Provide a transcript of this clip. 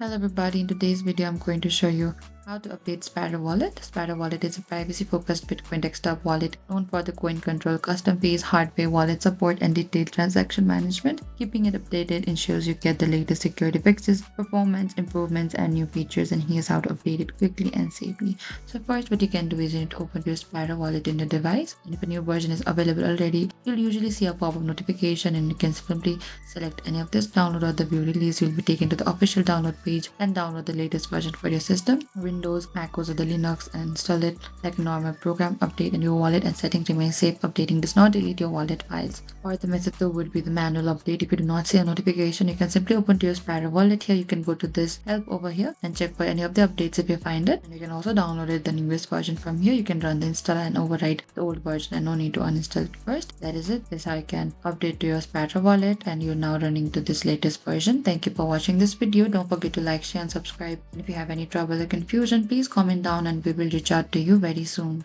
Hello everybody, in today's video I'm going to show you how to update Sparrow Wallet. Sparrow Wallet is a privacy-focused Bitcoin desktop wallet known for the coin control, custom fees, hardware wallet support, and detailed transaction management. Keeping it updated ensures you get the latest security fixes, performance improvements, and new features, and here's how to update it quickly and safely. So first what you can do is you need to open your Sparrow Wallet in your device, and if a new version is available already, you'll usually see a pop-up notification and you can simply select any of this, download or the view release. You'll be taken to the official download page and download the latest version for your system. Windows, MacOS, or the Linux, and install it like a normal program. Update and your wallet and settings remain safe. Updating does not delete your wallet files. Or the method two would be the manual update. If you do not see a notification, you can simply open to your Sparrow Wallet. Here you can go to this help over here and check for any of the updates if you find it. And you can also download it the newest version from here. You can run the installer and overwrite the old version and no need to uninstall it first. That is it. This is how you can update to your Sparrow Wallet and you're now running to this latest version. Thank you for watching this video. Don't forget to like, share, and subscribe. And if you have any trouble or confusion, please comment down and we will reach out to you very soon.